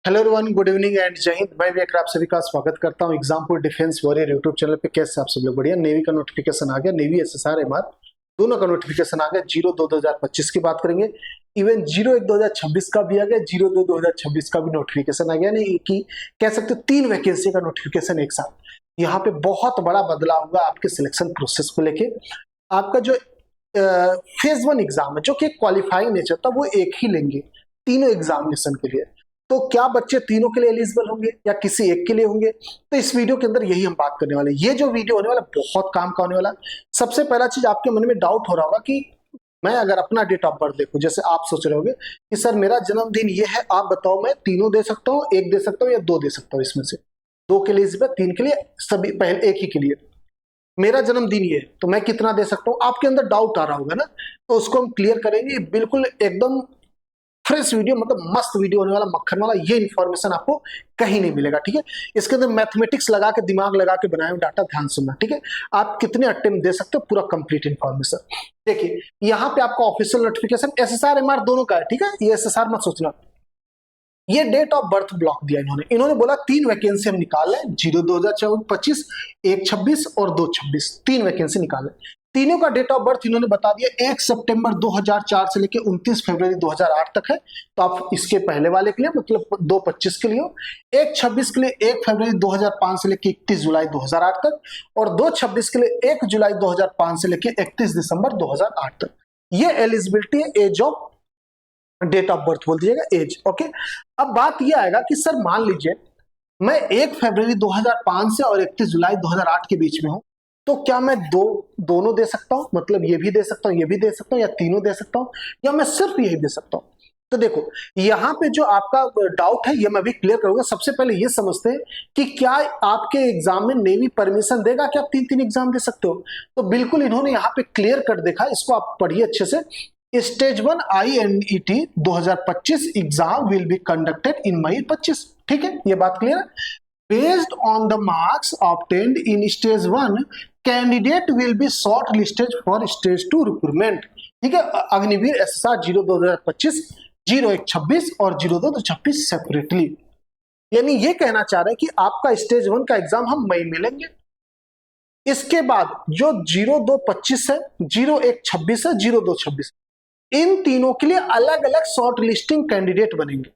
Hello everyone, good evening and जय हिंद। मैं भी आप सभी का स्वागत करता हूं example defence warrior YouTube channel पे। कैसे आप सब लोग? बढ़िया। नेवी का नोटिफिकेशन आ गया, नेवी एसएसआर एमआर दोनों का नोटिफिकेशन आ गया। 02/2025 की बात करेंगे, इवन 01/2026 का भी आ गया, 02/2026 का भी नोटिफिकेशन आ गया। नहीं कि कह सकते 3 वैकेंसी का नोटिफिकेशन एक साथ। यहाँ पे बहुत बड़ा बदलाव हुआ आपके सिलेक्शन प्रोसेस को लेके। आपका जो फेज 1 एग्जाम है जो कि क्वालिफाइंग नेचर था वो एक ही लेंगे तीनों एग्जामिनेशन के लिए। तो क्या बच्चे तीनों के लिए एलिजिबल होंगे या किसी एक के लिए होंगे? तो इस वीडियो के अंदर यही हम बात करने वाले हैं। ये जो वीडियो होने वाला बहुत काम का होने वाला। सबसे पहला चीज आपके मन में डाउट हो रहा होगा कि मैं अगर अपना डेट ऑफ बर्थ देखूं, जैसे आप सोच रहे होगे कि सर मेरा जन्मदिन ये है, आप बताओ मैं तीनों दे सकता हूँ, एक दे सकता हूँ या दो दे सकता हूँ? इसमें से दो के लिए एलिजिबल, तीन के लिए, सभी पहले एक ही के लिए। मेरा जन्मदिन ये है तो मैं कितना दे सकता हूँ? आपके अंदर डाउट आ रहा होगा ना, तो उसको हम क्लियर करेंगे। बिल्कुल एकदम फ्रेश वीडियो, मतलब मस्त वीडियो होने वाला, मक्खन वाला। ये इन्फॉर्मेशन आपको कहीं नहीं मिलेगा, ठीक है। इसके अंदर मैथमेटिक्स लगा के, दिमाग लगा के बनाए हुए डाटा, ध्यान सुनना, ठीक है। आप कितने अटेम्प्ट दे सकते हो, पूरा कंप्लीट इन्फॉर्मेशन। देखिए यहाँ पे आपका ऑफिशियल नोटिफिकेशन एसएसआर एमआर दोनों का है, ठीक है। ये एसएसआर मत सोचना। ये डेट ऑफ बर्थ ब्लॉक दिया इन्होंने बोला 3 वैकेंसी हम निकाल लें, 02/2025, 1/26 और 2/26, 3 वैकेंसी निकाल लें। तीनों का डेट ऑफ बर्थ इन्होंने बता दिया 1 सितंबर 2004 से लेकर 29 फरवरी 2008 तक है। तो आप इसके पहले वाले के लिए मतलब 2/25 के लिए हो, 1/26 के लिए 1 फरवरी 2005 से लेकर 31 जुलाई 2008 तक, और 2/26 के लिए 1 जुलाई 2005 से लेकर 31 दिसंबर 2008 तक। ये एलिजिबिलिटी है, age of date of birth बोल दीजिएगा, एज। ओके। अब बात यह आएगा कि सर मान लीजिए मैं 1 फरवरी 2005 से और 31 जुलाई 2008 के बीच में हूं, तो क्या मैं दोनों दे सकता हूं? मतलब ये भी दे सकता हूं, ये भी दे सकता हूं, या तीनों दे सकता हूं, या मैं सिर्फ यही दे सकता हूं? तो देखो यहां पे जो आपका डाउट है ये मैं भी क्लियर करूंगा। सबसे पहले ये समझते हैं कि क्या आपके एग्जाम में नेवी परमिशन देगा कि आप 3-3 एग्जाम दे सकते हो। तो बिल्कुल इन्होंने यहाँ पे क्लियर कर देखा, इसको आप पढ़िए अच्छे से। Stage 1 INET 2025 exam will be conducted in May 25, ठीक है, ये बात क्लियर है। Based on the marks obtained in stage 1, candidate will be short listed for stage 2 recruitment, ठीक है। अग्निवीर एसएसआर 02/2025, 01/26 और 02/2026 सेपरेटली। यानी ये कहना चाह रहे हैं कि आपका स्टेज 1 का एग्जाम हम मई में लेंगे। इसके बाद जो 02/25 है, 01/26 है, 02/26, इन तीनों के लिए अलग अलग शॉर्ट लिस्टिंग कैंडिडेट बनेंगे।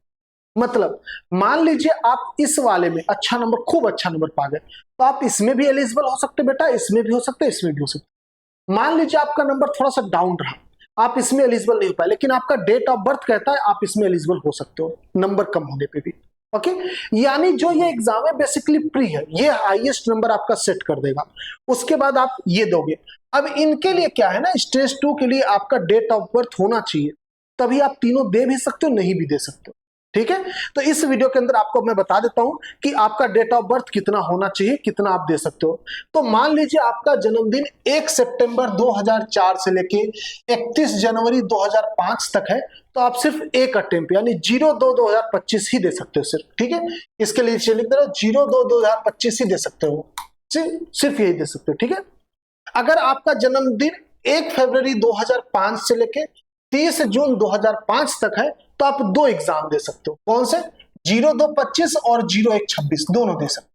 मतलब मान लीजिए आप इस वाले में अच्छा नंबर, खूब अच्छा नंबर पा गए, तो आप इसमें भी एलिजिबल हो सकते बेटा, इसमें भी हो सकते, इसमें भी हो सकते। मान लीजिए आपका नंबर थोड़ा सा डाउन रहा, आप इसमें एलिजिबल नहीं हो पाए, लेकिन आपका डेट ऑफ बर्थ कहता है आप इसमें एलिजिबल हो सकते हो, नंबर कम होने पे भी। ओके। यानी जो ये एग्जाम है बेसिकली प्री है, ये हाईएस्ट नंबर आपका सेट कर देगा। उसके बाद आप ये दोगे। अब इनके लिए क्या है ना, स्टेज 2 के लिए आपका डेट ऑफ बर्थ होना चाहिए, तभी आप तीनों दे भी सकते हो, नहीं भी दे सकते हो, ठीक है। तो इस वीडियो के अंदर आपको मैं बता देता हूं कि आपका डेट ऑफ बर्थ कितना होना चाहिए, कितना आप दे सकते हो। तो मान लीजिए आपका जन्मदिन 1 सितंबर 2004 से लेके 31 जनवरी 2005 तक है, तो आप सिर्फ एक अटेम्प्ट यानी 02/2025 ही दे सकते हो सिर्फ, ठीक है। इसके लिए लिख दे रहा हूं 02/2025 ही दे सकते हो, सिर्फ यही दे सकते हो, ठीक है। अगर आपका जन्मदिन 1 फरवरी 2005 से लेके 30 जून 2005 तक है, तो आप 2 एग्जाम दे सकते हो। कौन से? 02/25 और 01/26 दोनों दे सकते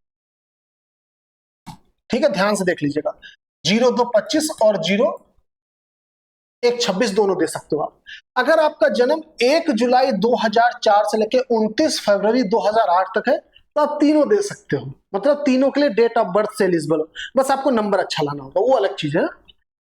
हो, ठीक है। ध्यान से देख लीजिएगा, 02/25 और 01/26 दोनों दे सकते हो आप। अगर आपका जन्म 1 जुलाई 2004 से लेकर 29 फरवरी 2008 तक है, तो आप तीनों दे सकते हो। मतलब तीनों के लिए डेट ऑफ बर्थ से एलिजिबल हो, बस आपको नंबर अच्छा लाना होगा, वो अलग चीज है।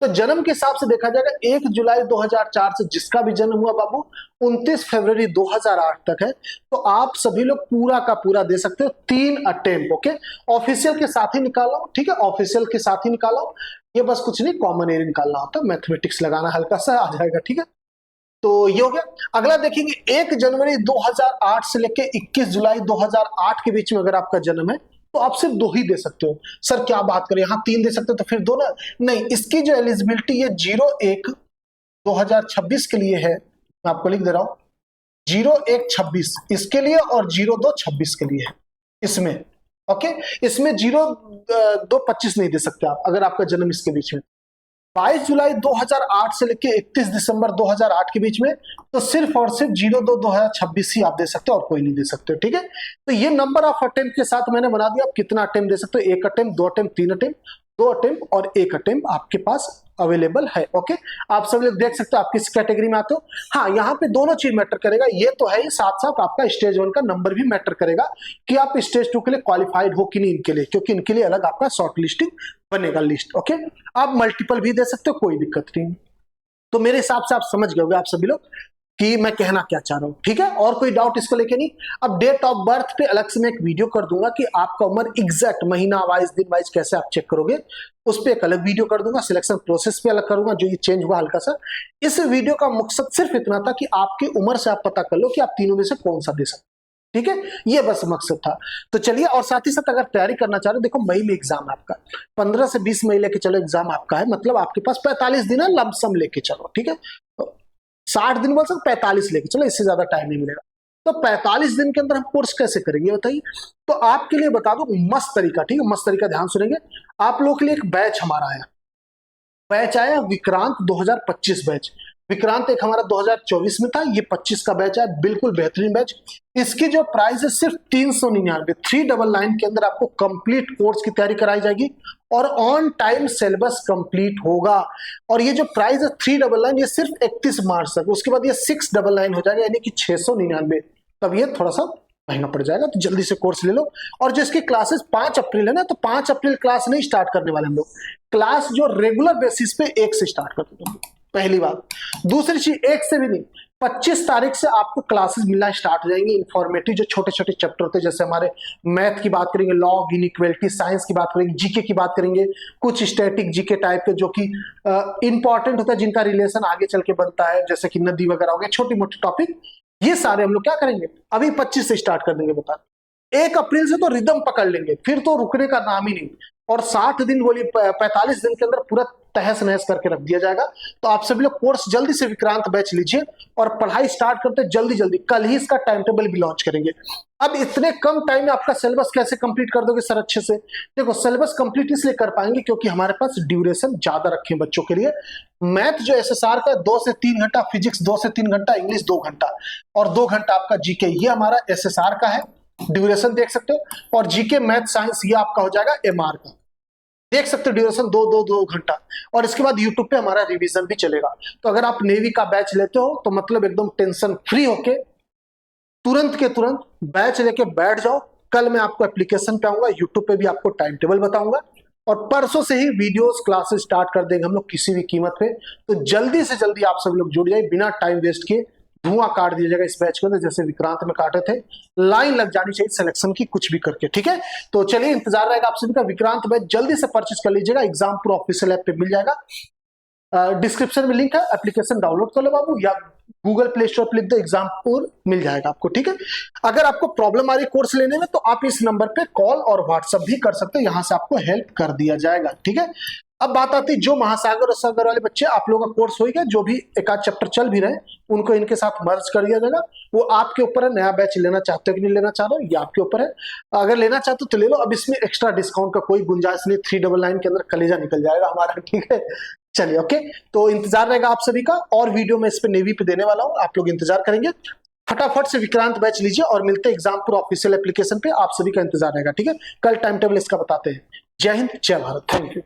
तो जन्म के हिसाब से देखा जाएगा 1 जुलाई 2004 से जिसका भी जन्म हुआ बाबू 29 फरवरी 2008 तक है, तो आप सभी लोग पूरा का पूरा दे सकते हो, 3 अटेम्प्ट। ओके। ऑफिशियल के साथ ही निकालो, ठीक है, ऑफिशियल के साथ ही निकालो। ये बस कुछ नहीं, कॉमन एरिया निकालना होता है, मैथमेटिक्स लगाना हल्का सा आ जाएगा, ठीक है। तो ये हो गया। अगला देखेंगे 1 जनवरी 2008 से लेके 21 जुलाई 2008 के बीच में अगर आपका जन्म है, तो आप सिर्फ 2 ही दे सकते हो। सर क्या बात करें, यहां 3 दे सकते हो तो फिर 2 ना? नहीं, इसकी जो एलिजिबिलिटी है 01/2026 के लिए है, मैं आपको लिख दे रहा हूं 01/26 इसके लिए, और 02/26 के लिए है इसमें। ओके। इसमें 02/25 नहीं दे सकते आप अगर आपका जन्म इसके बीच में। 22 जुलाई 2008 से लेके 31 दिसंबर 2008 के बीच में, तो सिर्फ और सिर्फ 02/2026 ही आप दे सकते हो और कोई नहीं दे सकते, ठीक है। तो ये नंबर ऑफ अटेम्प्ट के साथ मैंने बना दिया, आप कितना अटेम्प्ट दे सकते हो, 1 अटेम्प्ट, 2 अटेम्प्ट, 3 अटेम्प्ट, 2 अटेम्प्ट और 1 अटेम्प्ट आपके पास अवेलेबल है। ओके, आप सब लोग देख सकते हो आप किस कैटेगरी में आते हो। हाँ, यहाँ पे दोनों चीज मैटर करेगा, ये तो है ही, साथ साथ आपका स्टेज 1 का नंबर भी मैटर करेगा कि आप स्टेज 2 के लिए क्वालिफाइड हो कि नहीं इनके लिए, क्योंकि इनके लिए अलग आपका शॉर्ट लिस्टिंग बनेगा लिस्ट। ओके, आप मल्टीपल भी दे सकते हो, कोई दिक्कत नहीं। तो मेरे हिसाब से आप समझ गए होंगे आप सभी लोग कि मैं कहना क्या चाह रहा हूं, ठीक है। और कोई डाउट इसको लेके नहीं। अब डेट ऑफ बर्थ पे अलग से मैं एक वीडियो कर दूंगा कि आपका उम्र एग्जैक्ट महीना वाइज दिन वाइज कैसे आप चेक करोगे, उस पर एक अलग वीडियो कर दूंगा। सिलेक्शन प्रोसेस पे अलग करूंगा, जो ये चेंज हुआ हल्का सा। इस वीडियो का मकसद सिर्फ इतना था कि आपकी उम्र से आप पता कर लो कि आप तीनों में से कौन सा दे सकते, ठीक है, ये बस मकसद था। तो चलिए, और साथ ही साथ अगर तैयारी करना चाह रहे हो, देखो मई में एग्जाम है आपका, 15 से 20 मई लेके चलो एग्जाम आपका है, मतलब आपके पास 45 दिन है, लमसम लेके चलो, ठीक है। 60 दिन बोल सकते, 45 लेके चलो, इससे ज्यादा टाइम नहीं मिलेगा। तो 45 दिन के अंदर हम कोर्स कैसे करेंगे बताइए। तो आपके लिए बता दो मस्त तरीका, ठीक है, मस्त तरीका, ध्यान सुनेंगे। आप लोगों के लिए एक बैच हमारा आया, बैच आया विक्रांत 2025 बैच। विक्रांत एक हमारा 2024 में था, ये 25 का बैच है, बिल्कुल बेहतरीन बैच। इसकी जो प्राइस है सिर्फ 399, 399 के अंदर आपको कंप्लीट कोर्स की तैयारी कराई जाएगी और ऑन टाइम सिलेबस कंप्लीट होगा। और ये जो प्राइस है 399, ये सिर्फ 31 मार्च तक, उसके बाद ये 699 हो जाएगा, यानी कि 699। तब ये थोड़ा सा महंगा पड़ जाएगा, तो जल्दी से कोर्स ले लो। और जिसकी क्लासेस 5 अप्रैल है ना, तो 5 अप्रैल क्लास नहीं स्टार्ट करने वाले हम लोग, क्लास जो रेगुलर बेसिस पे 1 से स्टार्ट कर देंगे, पहली बात। दूसरी चीज, 1 से भी नहीं, 25 तारीख से आपको क्लासेस मिलना स्टार्ट हो जाएंगे, इंफॉर्मेटिव जो छोटे छोटे चैप्टर होते हैं, जैसे हमारे मैथ की बात करेंगे, लॉग, इनइक्वालिटी, साइंस की बात करेंगे, जीके की बात करेंगे, कुछ स्टैटिक जीके टाइप के जो कि इंपॉर्टेंट होता है, जिनका रिलेशन आगे चल के बनता है, जैसे कि नदी वगैरह हो गए, छोटी मोटी टॉपिक, ये सारे हम लोग क्या करेंगे, अभी 25 से स्टार्ट कर देंगे। बता 1 अप्रैल से तो रिदम पकड़ लेंगे, फिर तो रुकने का नाम ही नहीं। और 60 दिन बोलिए 45 दिन के अंदर पूरा तहस नहस करके रख दिया जाएगा। तो आप सभी लोग कोर्स जल्दी से विक्रांत बैच लीजिए और पढ़ाई स्टार्ट करते जल्दी जल्दी, कल ही इसका टाइम टेबल भी लॉन्च करेंगे। अब इतने कम टाइम में आपका सिलेबस कैसे कंप्लीट कर दोगे सर अच्छे से? देखो, सिलेबस कंप्लीट इसलिए कर पाएंगे क्योंकि हमारे पास ड्यूरेशन ज्यादा रखे हैं बच्चों के लिए। मैथ जो एसएसआर का 2 से 3 घंटा, फिजिक्स 2 से 3 घंटा, इंग्लिश 2 घंटा और 2 घंटा आपका जीके, ये हमारा एसएसआर का है, ड्यूरेशन देख सकते हो। और जीके मैथ साइंस ये आपका हो जाएगा एमआर का, देख सकते हो ड्यूरेशन 2 घंटा। और इसके बाद यूट्यूब पे हमारा रिवीजन भी चलेगा। तो अगर आप नेवी का बैच लेते हो तो मतलब एकदम टेंशन फ्री होके तुरंत के तुरंत बैच लेके बैठ जाओ। कल मैं आपको एप्लीकेशन पे आऊंगा, यूट्यूब पे भी आपको टाइम टेबल बताऊंगा और परसों से ही वीडियोस क्लासेस स्टार्ट कर देंगे हम लोग किसी भी कीमत पे। तो जल्दी से जल्दी आप सब लोग जुड़ जाए, बिना टाइम वेस्ट किए धुआं काट दिया जाएगा इस बैच के अंदर, जैसे विक्रांत में काटे थे। लाइन लग जानी चाहिए सिलेक्शन की, कुछ भी करके, ठीक है। तो चलिए, इंतजार रहेगा आप सभी का। विक्रांत बैच जल्दी से परचेज कर लीजिएगा, एग्जामपुर ऑफिशियल ऐप पे मिल जाएगा, डिस्क्रिप्शन में लिंक है, एप्लीकेशन डाउनलोड कर लो बाबू, या गूगल प्ले स्टोर पर लिख दो एग्जामपुर, मिल जाएगा आपको, ठीक है। अगर आपको प्रॉब्लम आ रही कोर्स लेने में तो आप इस नंबर पे कॉल और व्हाट्सएप भी कर सकते हो, यहां से आपको हेल्प कर दिया जाएगा, ठीक है। अब बात आती है जो महासागर और सागर वाले बच्चे, आप लोगों का कोर्स हो गया, जो भी एक आध चैप्टर चल भी रहे उनको इनके साथ मर्ज कर दिया जाएगा। वो आपके ऊपर है, नया बैच लेना चाहते हो कि नहीं लेना चाह रहे हो, ये आपके ऊपर है। अगर लेना चाहते हो तो ले लो, अब इसमें एक्स्ट्रा डिस्काउंट का कोई गुंजाइश नहीं, 399 के अंदर कलेजा निकल जाएगा हमारा, ठीक है। चलिए, ओके, तो इंतजार रहेगा आप सभी का, और वीडियो में इस पे नेवी पे देने वाला हूं, आप लोग इंतजार करेंगे। फटाफट से विक्रांत बैच लीजिए और मिलते हैं एग्जामपुर ऑफिशियल एप्लीकेशन पे, आप सभी का इंतजार रहेगा, ठीक है। कल टाइम टेबल इसका बताते हैं। जय हिंद, जय भारत, थैंक यू।